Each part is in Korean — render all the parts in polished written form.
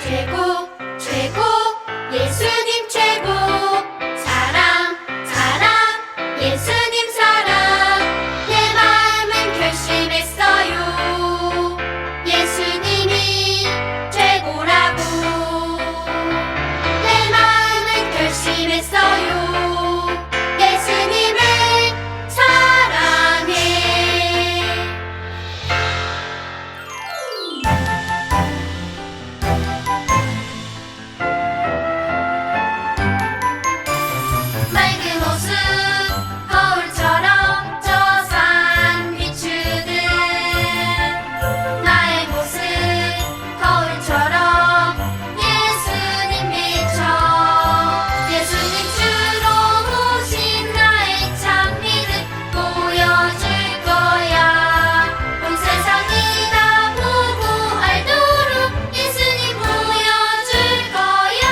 최고 최고 예수님 최고 사랑 사랑 예수님 사랑 내 마음은 결심했어요 예수님이 최고라고 내 마음은 결심했어요 예수님을 사랑해 맑은 호수 거울처럼 저 산 비추듯 나의 모습 거울처럼 예수님 비춰 예수님 주로 오신 나의 참 믿음 보여줄 거야 온 세상이 다 보고 알도록 예수님 보여줄 거야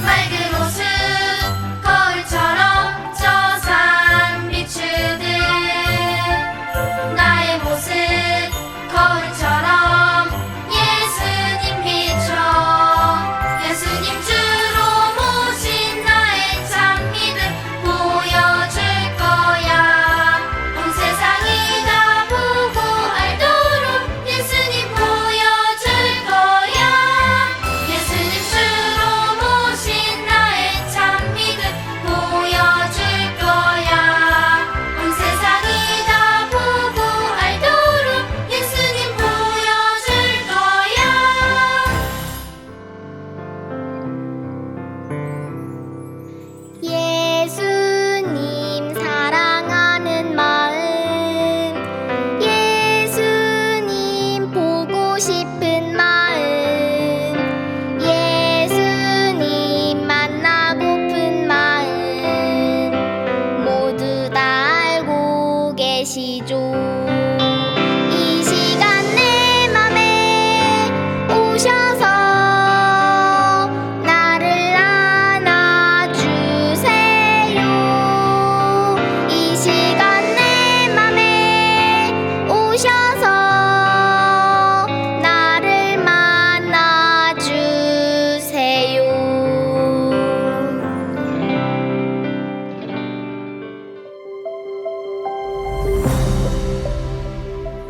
맑은 호수 거울처럼 저 산 비추듯 나의 모습 거울처럼 예수님 비춰 예수님 주로 모신 나의 참 믿음 보여줄 거야 온 세상이 다 보고 알도록 예수님 보여줄 거야 예수님 주로 모신 나의 참 믿음 보여줄 거야 온 세상이 다 보고 알도록 예수님 보여줄 거야 예수님 사랑하는 마음 예수님 보고 싶은 마음 예수님 만나고픈 마음 모두 다 알고 계시죠 이 시간 내 맘에 오셔서 나를 안아주세요 이 시간 내 맘에 오셔서 나를 만나주세요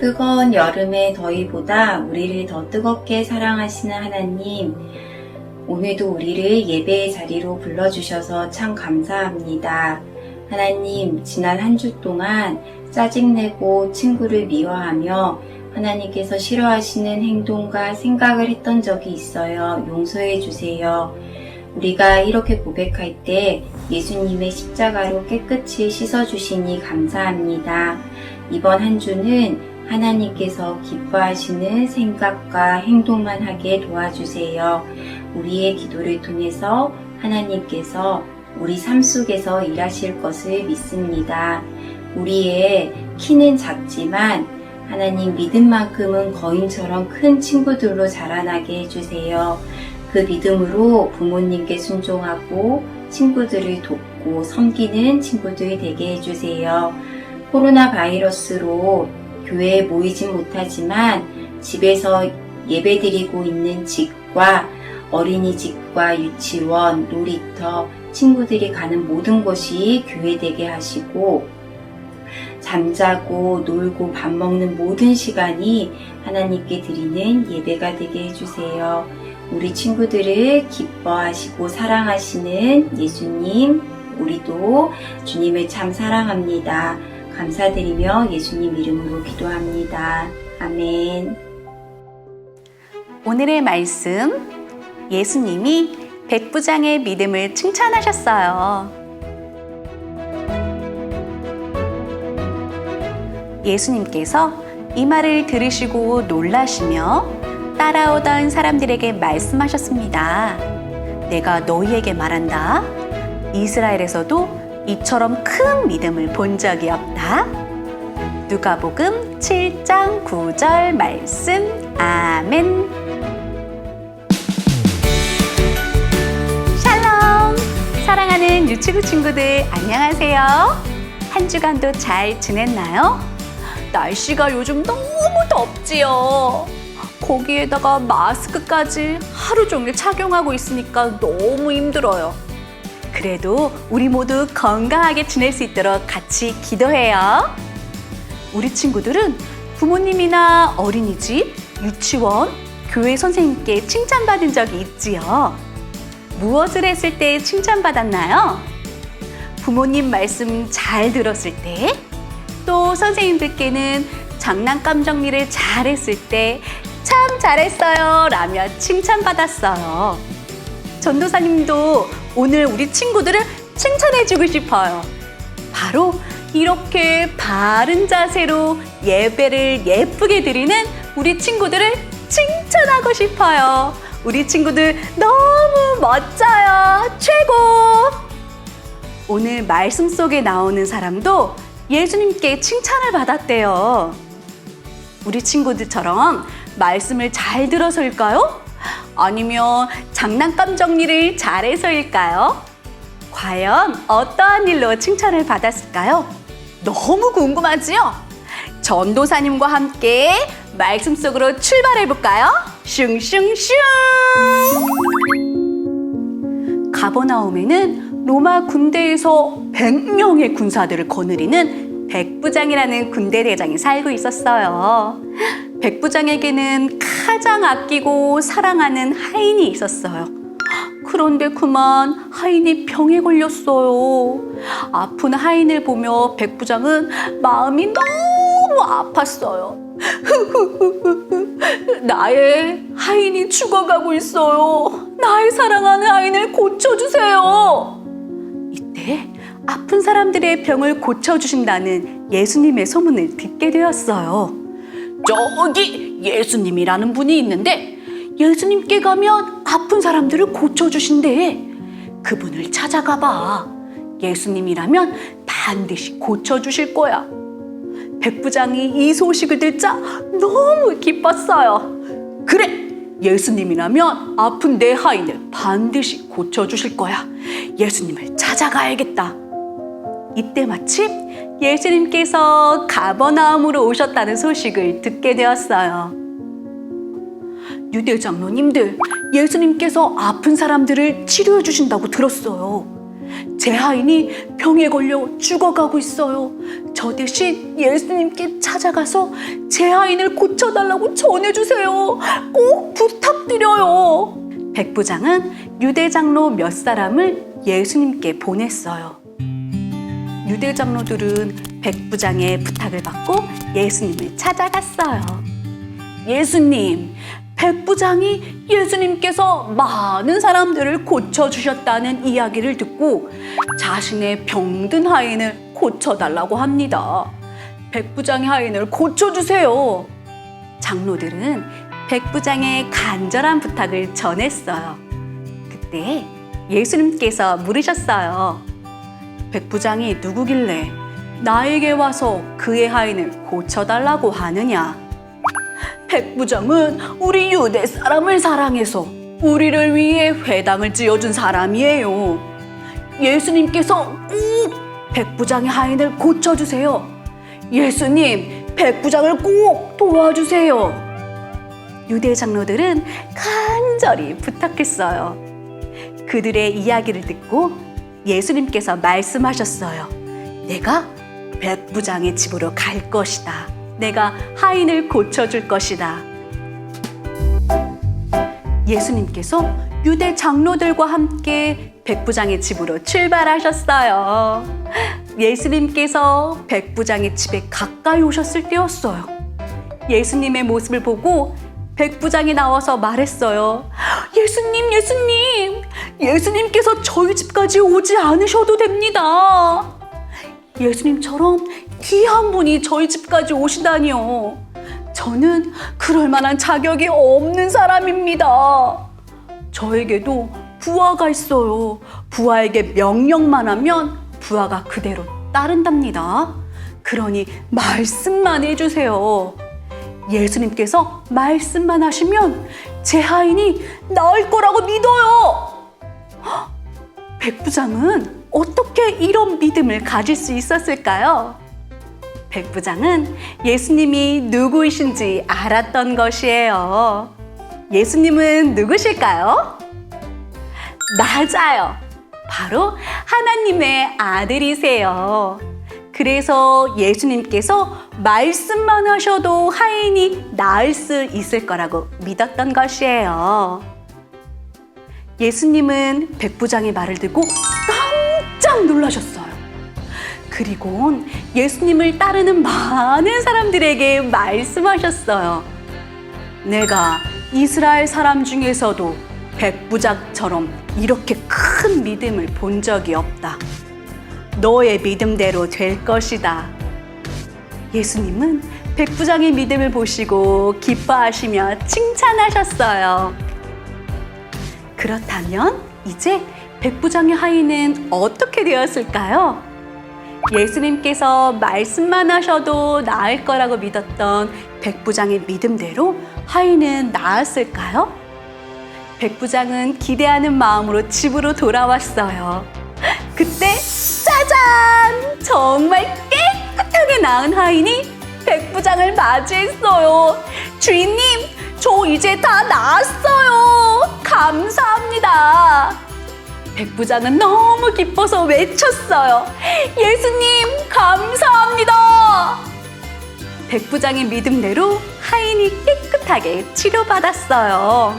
뜨거운 여름의 더위보다 우리를 더 뜨겁게 사랑하시는 하나님, 오늘도 우리를 예배의 자리로 불러주셔서 참 감사합니다. 하나님, 지난 한 주 동안 짜증내고 친구를 미워하며 하나님께서 싫어하시는 행동과 생각을 했던 적이 있어요. 용서해 주세요. 우리가 이렇게 고백할 때 예수님의 십자가로 깨끗이 씻어주시니 감사합니다. 이번 한 주는 하나님께서 기뻐하시는 생각과 행동만 하게 도와주세요. 우리의 기도를 통해서 하나님께서 우리 삶 속에서 일하실 것을 믿습니다. 우리의 키는 작지만 하나님 믿음만큼은 거인처럼 큰 친구들로 자라나게 해주세요. 그 믿음으로 부모님께 순종하고 친구들을 돕고 섬기는 친구들이 되게 해주세요. 코로나 바이러스로 교회에 모이진 못하지만 집에서 예배드리고 있는 집과 어린이집과 유치원, 놀이터, 친구들이 가는 모든 곳이 교회 되게 하시고 잠자고 놀고 밥 먹는 모든 시간이 하나님께 드리는 예배가 되게 해주세요. 우리 친구들을 기뻐하시고 사랑하시는 예수님, 우리도 주님을 참 사랑합니다. 감사드리며 예수님 이름으로 기도합니다. 아멘. 오늘의 말씀, 예수님이 백부장의 믿음을 칭찬하셨어요. 예수님께서 이 말을 들으시고 놀라시며 따라오던 사람들에게 말씀하셨습니다. 내가 너희에게 말한다. 이스라엘에서도 이처럼 큰 믿음을 본 적이 없다. 누가복음 7장 9절 말씀. 아멘. 샬롬. 사랑하는 유치부 친구들 안녕하세요. 한 주간도 잘 지냈나요? 날씨가 요즘 너무 덥지요. 거기에다가 마스크까지 하루 종일 착용하고 있으니까 너무 힘들어요. 그래도 우리 모두 건강하게 지낼 수 있도록 같이 기도해요. 우리 친구들은 부모님이나 어린이집, 유치원, 교회 선생님께 칭찬받은 적이 있지요. 무엇을 했을 때 칭찬받았나요? 부모님 말씀 잘 들었을 때, 또 선생님들께는 장난감 정리를 잘했을 때 참 잘했어요 라며 칭찬받았어요. 전도사님도 오늘 우리 친구들을 칭찬해주고 싶어요. 바로 이렇게 바른 자세로 예배를 예쁘게 드리는 우리 친구들을 칭찬하고 싶어요. 우리 친구들 너무 멋져요. 최고! 오늘 말씀 속에 나오는 사람도 예수님께 칭찬을 받았대요. 우리 친구들처럼 말씀을 잘 들어서일까요? 아니면 장난감 정리를 잘해서일까요? 과연 어떠한 일로 칭찬을 받았을까요? 너무 궁금하지요? 전도사님과 함께 말씀 속으로 출발해볼까요? 슝슝슝! 가버나움에는 로마 군대에서 100명의 군사들을 거느리는 백부장이라는 군대 대장이 살고 있었어요. 백부장에게는 가장 아끼고 사랑하는 하인이 있었어요. 그런데 그만 하인이 병에 걸렸어요. 아픈 하인을 보며 백부장은 마음이 너무 아팠어요. 나의 하인이 죽어가고 있어요. 나의 사랑하는 하인을 고쳐주세요. 이때 아픈 사람들의 병을 고쳐주신다는 예수님의 소문을 듣게 되었어요. 저기 예수님이라는 분이 있는데 예수님께 가면 아픈 사람들을 고쳐주신대. 그분을 찾아가 봐. 예수님이라면 반드시 고쳐주실 거야. 백부장이 이 소식을 듣자 너무 기뻤어요. 그래! 예수님이라면 아픈 내 하인을 반드시 고쳐주실 거야. 예수님을 찾아가야겠다. 이때 마침 예수님께서 가버나움으로 오셨다는 소식을 듣게 되었어요. 유대 장로님들, 예수님께서 아픈 사람들을 치료해 주신다고 들었어요. 제 하인이 병에 걸려 죽어가고 있어요. 저 대신 예수님께 찾아가서 제 하인을 고쳐달라고 전해주세요. 꼭 부탁드려요. 백부장은 유대 장로 몇 사람을 예수님께 보냈어요. 유대 장로들은 백부장의 부탁을 받고 예수님을 찾아갔어요. 예수님, 백부장이 예수님께서 많은 사람들을 고쳐주셨다는 이야기를 듣고 자신의 병든 하인을 고쳐달라고 합니다. 백부장의 하인을 고쳐주세요. 장로들은 백부장의 간절한 부탁을 전했어요. 그때 예수님께서 물으셨어요. 백부장이 누구길래 나에게 와서 그의 하인을 고쳐달라고 하느냐? 백부장은 우리 유대 사람을 사랑해서 우리를 위해 회당을 지어준 사람이에요. 예수님께서 꼭 백부장의 하인을 고쳐주세요. 예수님, 백부장을 꼭 도와주세요. 유대 장로들은 간절히 부탁했어요. 그들의 이야기를 듣고 예수님께서 말씀하셨어요. 내가 백부장의 집으로 갈 것이다. 내가 하인을 고쳐줄 것이다. 예수님께서 유대 장로들과 함께 백부장의 집으로 출발하셨어요. 예수님께서 백부장의 집에 가까이 오셨을 때였어요. 예수님의 모습을 보고 백부장이 나와서 말했어요. 예수님, 예수님! 예수님께서 저희 집까지 오지 않으셔도 됩니다. 예수님처럼 귀한 분이 저희 집까지 오시다니요. 저는 그럴 만한 자격이 없는 사람입니다. 저에게도 부하가 있어요. 부하에게 명령만 하면 부하가 그대로 따른답니다. 그러니 말씀만 해주세요. 예수님께서 말씀만 하시면 제 하인이 나을 거라고 믿어요. 백부장은 어떻게 이런 믿음을 가질 수 있었을까요? 백부장은 예수님이 누구이신지 알았던 것이에요. 예수님은 누구실까요? 맞아요. 바로 하나님의 아들이세요. 그래서 예수님께서 말씀만 하셔도 하인이 나을 수 있을 거라고 믿었던 것이에요. 예수님은 백부장의 말을 듣고 깜짝 놀라셨어요. 그리고 예수님을 따르는 많은 사람들에게 말씀하셨어요. 내가 이스라엘 사람 중에서도 백부장처럼 이렇게 큰 믿음을 본 적이 없다. 너의 믿음대로 될 것이다. 예수님은 백부장의 믿음을 보시고 기뻐하시며 칭찬하셨어요. 그렇다면 이제 백부장의 하인은 어떻게 되었을까요? 예수님께서 말씀만 하셔도 나을 거라고 믿었던 백부장의 믿음대로 하인은 나았을까요? 백부장은 기대하는 마음으로 집으로 돌아왔어요. 그때 짜잔! 정말 깨끗하게 나은 하인이 백부장을 맞이했어요. 주인님, 저 이제 다 나았어요. 감사합니다. 백부장은 너무 기뻐서 외쳤어요. 예수님, 감사합니다. 백부장의 믿음대로 하인이 깨끗하게 치료받았어요.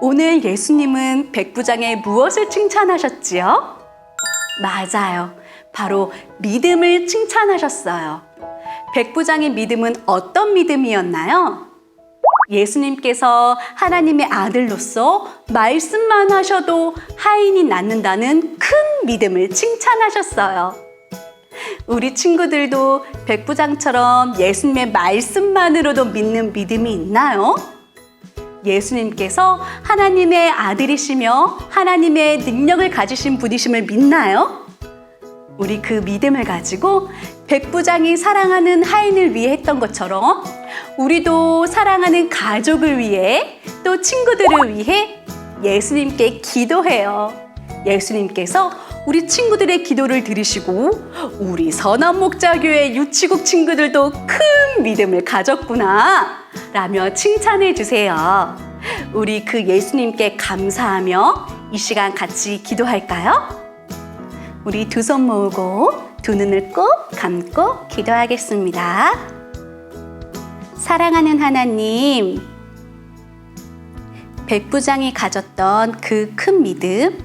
오늘 예수님은 백부장의 무엇을 칭찬하셨지요? 맞아요. 바로 믿음을 칭찬하셨어요. 백부장의 믿음은 어떤 믿음이었나요? 예수님께서 하나님의 아들로서 말씀만 하셔도 하인이 낫는다는 큰 믿음을 칭찬하셨어요. 우리 친구들도 백부장처럼 예수님의 말씀만으로도 믿는 믿음이 있나요? 예수님께서 하나님의 아들이시며 하나님의 능력을 가지신 분이심을 믿나요? 우리 그 믿음을 가지고 백부장이 사랑하는 하인을 위해 했던 것처럼 우리도 사랑하는 가족을 위해 또 친구들을 위해 예수님께 기도해요. 예수님께서 우리 친구들의 기도를 들으시고 우리 선한목자교회 유치국 친구들도 큰 믿음을 가졌구나 라며 칭찬해 주세요. 우리 그 예수님께 감사하며 이 시간 같이 기도할까요? 우리 두 손 모으고 두 눈을 꼭 감고 기도하겠습니다. 사랑하는 하나님, 백부장이 가졌던 그 큰 믿음,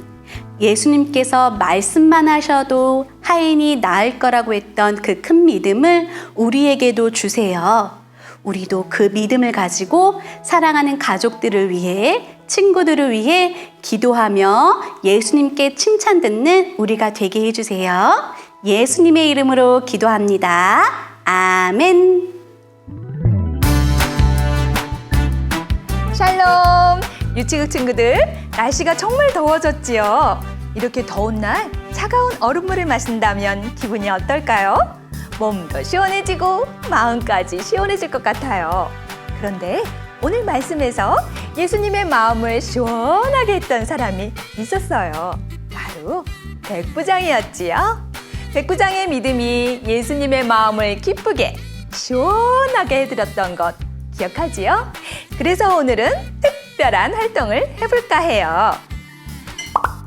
예수님께서 말씀만 하셔도 하인이 나을 거라고 했던 그 큰 믿음을 우리에게도 주세요. 우리도 그 믿음을 가지고 사랑하는 가족들을 위해, 친구들을 위해 기도하며 예수님께 칭찬 듣는 우리가 되게 해주세요. 예수님의 이름으로 기도합니다. 아멘. 샬롬! 유치국 친구들, 날씨가 정말 더워졌지요? 이렇게 더운 날 차가운 얼음물을 마신다면 기분이 어떨까요? 몸도 시원해지고 마음까지 시원해질 것 같아요. 그런데 오늘 말씀에서 예수님의 마음을 시원하게 했던 사람이 있었어요. 바로 백부장이었지요. 백부장의 믿음이 예수님의 마음을 기쁘게 시원하게 해드렸던 것 기억하지요? 그래서 오늘은 특별한 활동을 해볼까 해요.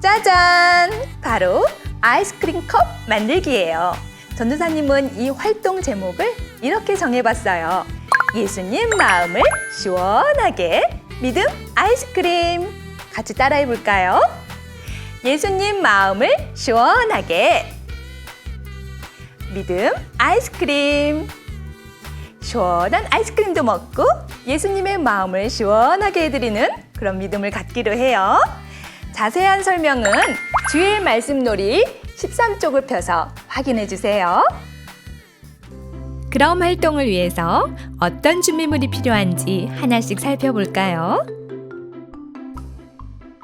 짜잔! 바로 아이스크림 컵 만들기예요. 전도사님은 이 활동 제목을 이렇게 정해봤어요. 예수님 마음을 시원하게 믿음 아이스크림. 같이 따라해볼까요? 예수님 마음을 시원하게 믿음 아이스크림. 시원한 아이스크림도 먹고 예수님의 마음을 시원하게 해드리는 그런 믿음을 갖기로 해요. 자세한 설명은 주일 말씀놀이 13쪽을 펴서 확인해 주세요. 그럼 활동을 위해서 어떤 준비물이 필요한지 하나씩 살펴볼까요?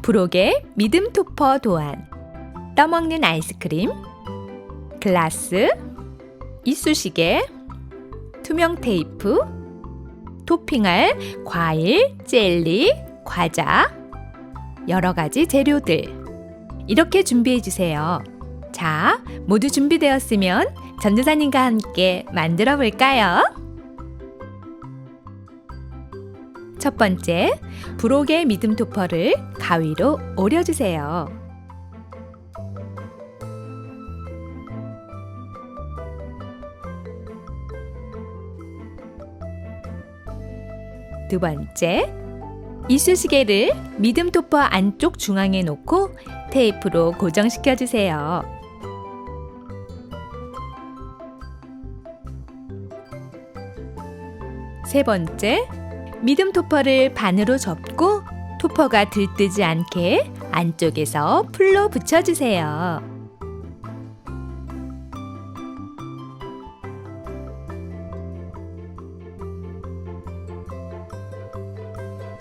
부록의 믿음 토퍼 도안, 떠먹는 아이스크림, 글라스, 이쑤시개, 투명 테이프, 토핑할 과일, 젤리, 과자, 여러 가지 재료들. 이렇게 준비해 주세요. 자, 모두 준비되었으면 전도사님과 함께 만들어 볼까요? 첫 번째, 부록의 믿음 토퍼를 가위로 오려주세요. 두 번째, 이쑤시개를 믿음 토퍼 안쪽 중앙에 놓고 테이프로 고정시켜 주세요. 세 번째, 믿음 토퍼를 반으로 접고 토퍼가 들뜨지 않게 안쪽에서 풀로 붙여주세요.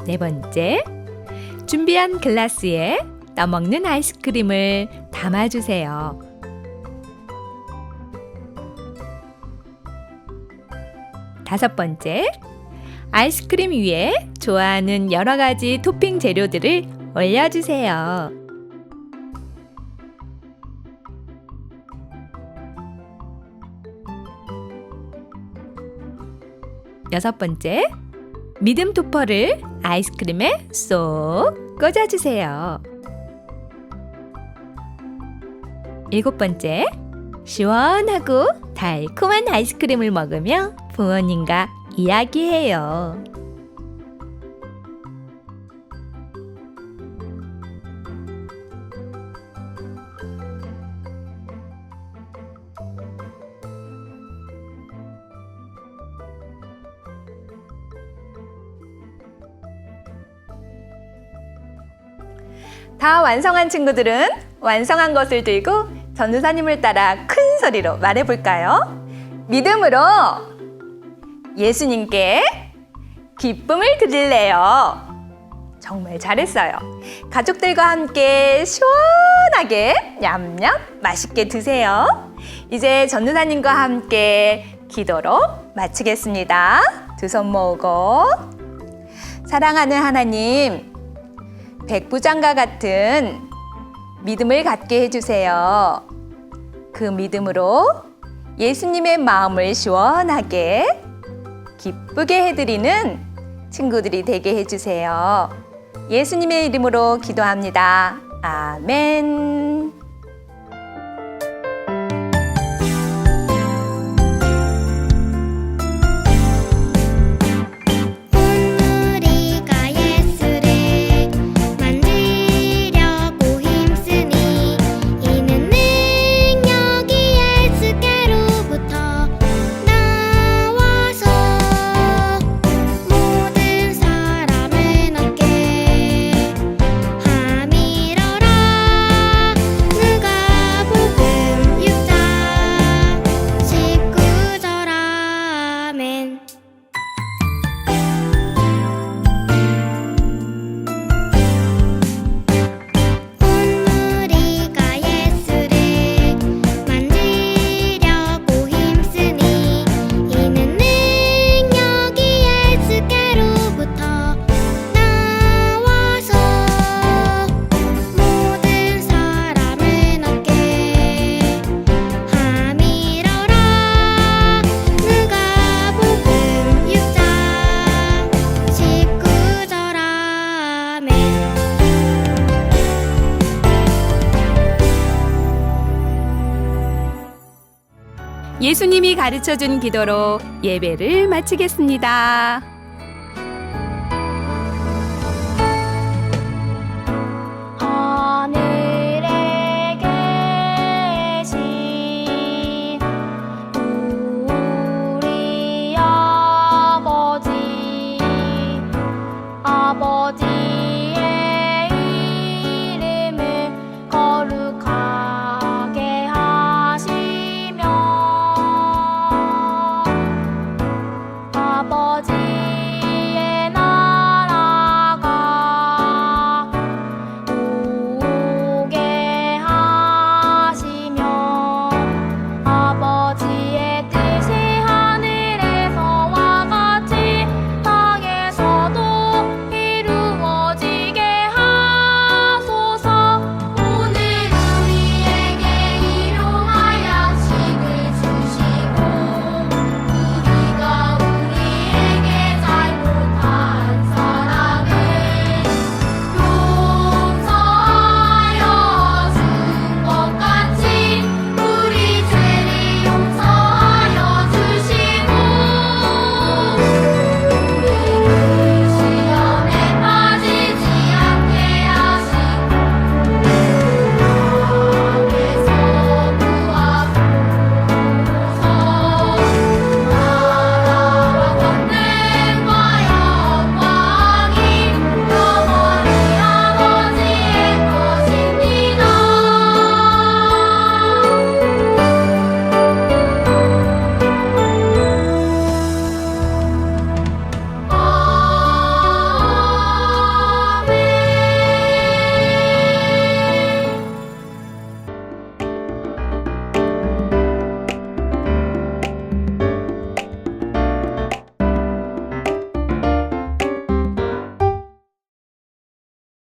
네 번째, 준비한 글라스에 떠먹는 아이스크림을 담아주세요. 다섯 번째, 아이스크림 위에 좋아하는 여러 가지 토핑 재료들을 올려주세요. 여섯 번째, 믿음 토퍼를 아이스크림에 쏙 꽂아주세요. 일곱 번째, 시원하고 달콤한 아이스크림을 먹으며 부모님과 이야기해요. 다 완성한 친구들은 완성한 것을 들고 전도사님을 따라 큰 소리로 말해볼까요? 믿음으로 예수님께 기쁨을 드릴래요. 정말 잘했어요. 가족들과 함께 시원하게 냠냠 맛있게 드세요. 이제 전도사님과 함께 기도로 마치겠습니다. 두 손 모으고, 사랑하는 하나님, 백부장과 같은 믿음을 갖게 해주세요. 그 믿음으로 예수님의 마음을 시원하게 기쁘게 해드리는 친구들이 되게 해주세요. 예수님의 이름으로 기도합니다. 아멘. 우리가 예수를 만지려고 힘쓰니 이는 능력이 예수께로부터 나와서 모든 사람을 얻게 함이러라. 누가복음 6장 19절. 아멘. 우리가 예수를 만지려고 힘쓰니 이는 능력이 예수께로부터 나와서 모든 사람을 얻게 함이러라. 누가복음 6장 19절. 아멘. 예수님이 가르쳐준 기도로 예배를 마치겠습니다.